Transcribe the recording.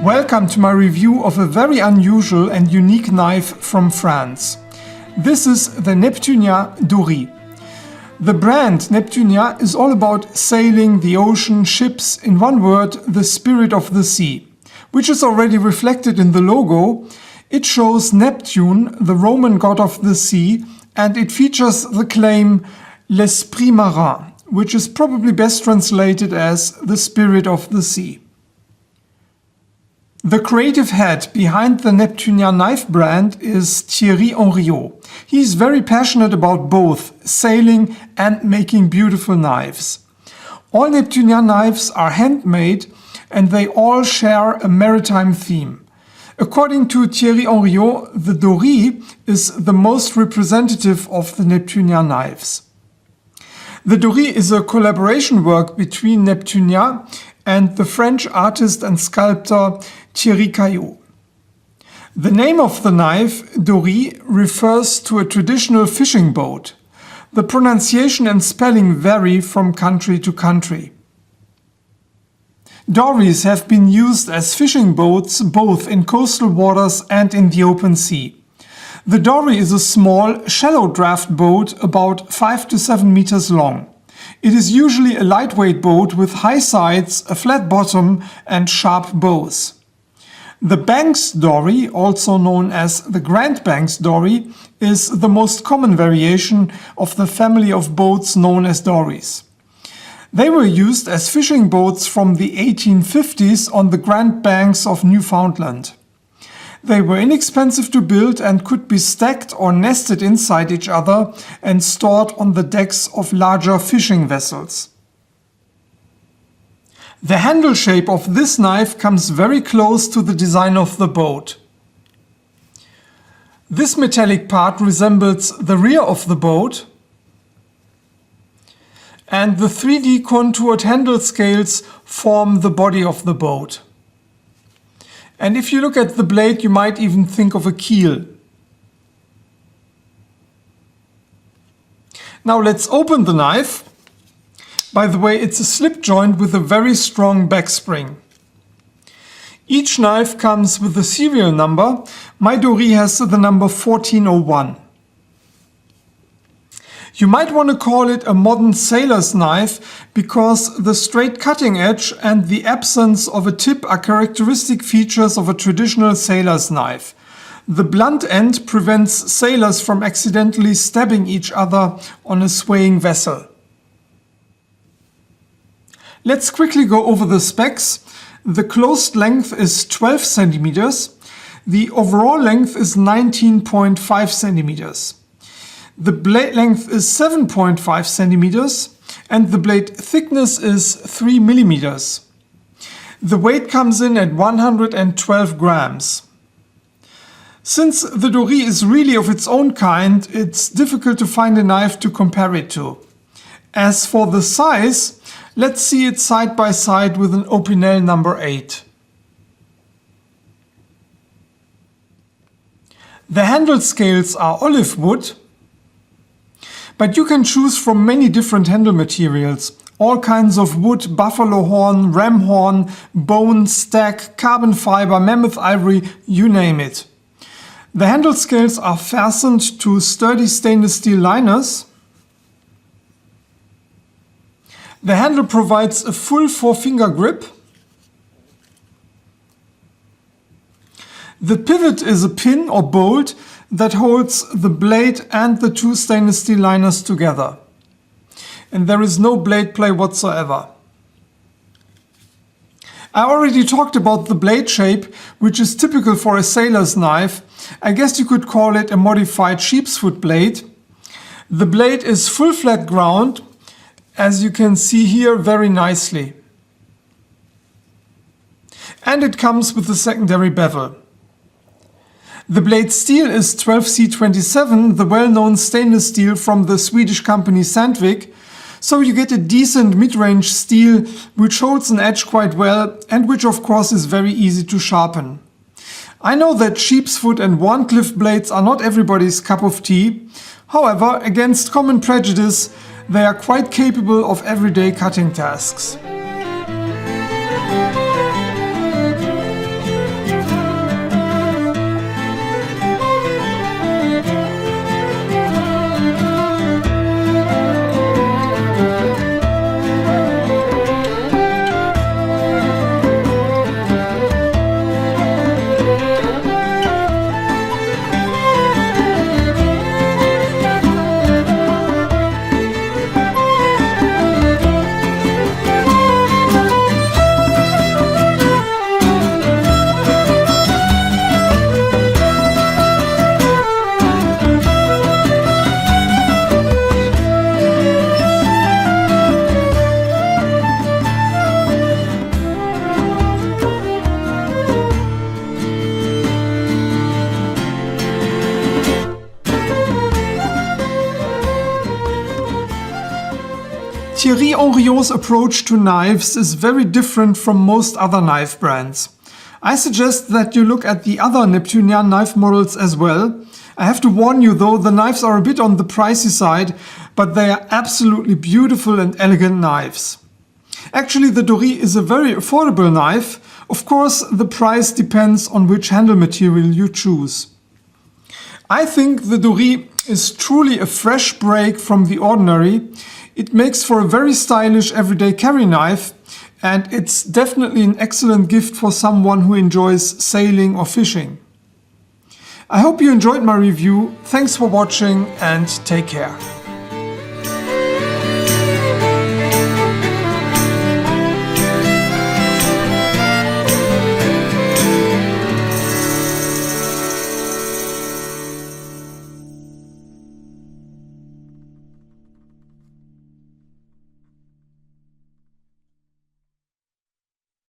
Welcome to my review of a very unusual and unique knife from France. This is the Neptunia Dorry. The brand Neptunia is all about sailing, the ocean, ships, in one word, the spirit of the sea, which is already reflected in the logo. It shows Neptune, the Roman god of the sea, and it features the claim L'Esprit Marin, which is probably best translated as the spirit of the sea. The creative head behind the Neptunia knife brand is Thierry Henriot. He is very passionate about both sailing and making beautiful knives. All Neptunia knives are handmade and they all share a maritime theme. According to Thierry Henriot, the Dory is the most representative of the Neptunia knives. The Dory is a collaboration work between Neptunia and the French artist and sculptor Thierry Caillot. The name of the knife, Dory, refers to a traditional fishing boat. The pronunciation and spelling vary from country to country. Dories have been used as fishing boats both in coastal waters and in the open sea. The Dory is a small, shallow draft boat about 5 to 7 meters long. It is usually a lightweight boat with high sides, a flat bottom and sharp bows. The Banks Dory, also known as the Grand Banks Dory, is the most common variation of the family of boats known as dories. They were used as fishing boats from the 1850s on the Grand Banks of Newfoundland. They were inexpensive to build and could be stacked or nested inside each other and stored on the decks of larger fishing vessels. The handle shape of this knife comes very close to the design of the boat. This metallic part resembles the rear of the boat, and the 3D contoured handle scales form the body of the boat. And if you look at the blade, you might even think of a keel. Now let's open the knife. By the way, it's a slip joint with a very strong back spring. Each knife comes with a serial number. My Dory has the number 1401. You might want to call it a modern sailor's knife because the straight cutting edge and the absence of a tip are characteristic features of a traditional sailor's knife. The blunt end prevents sailors from accidentally stabbing each other on a swaying vessel. Let's quickly go over the specs. The closed length is 12 centimeters. The overall length is 19.5 centimeters. The blade length is 7.5 centimeters and the blade thickness is 3 millimeters. The weight comes in at 112 grams. Since the Dory is really of its own kind, it's difficult to find a knife to compare it to. As for the size, let's see it side by side with an Opinel number 8. The handle scales are olive wood, but you can choose from many different handle materials. All kinds of wood, buffalo horn, ram horn, bone, stack, carbon fiber, mammoth ivory, you name it. The handle scales are fastened to sturdy stainless steel liners. The handle provides a full 4-finger grip. The pivot is a pin or bolt that holds the blade and the two stainless steel liners together. And there is no blade play whatsoever. I already talked about the blade shape, which is typical for a sailor's knife. I guess you could call it a modified sheep's foot blade. The blade is full flat ground, as you can see here very nicely. And it comes with a secondary bevel. The blade steel is 12C27, the well-known stainless steel from the Swedish company Sandvik, so you get a decent mid-range steel which holds an edge quite well and which of course is very easy to sharpen. I know that sheep's foot and Wharncliffe blades are not everybody's cup of tea. However, against common prejudice, they are quite capable of everyday cutting tasks. Thierry Henriot's approach to knives is very different from most other knife brands. I suggest that you look at the other Neptunia knife models as well. I have to warn you though, the knives are a bit on the pricey side, but they are absolutely beautiful and elegant knives. Actually, the Dory is a very affordable knife. Of course, the price depends on which handle material you choose. I think the Dory is truly a fresh break from the ordinary. It makes for a very stylish everyday carry knife, and it's definitely an excellent gift for someone who enjoys sailing or fishing. I hope you enjoyed my review. Thanks for watching and take care.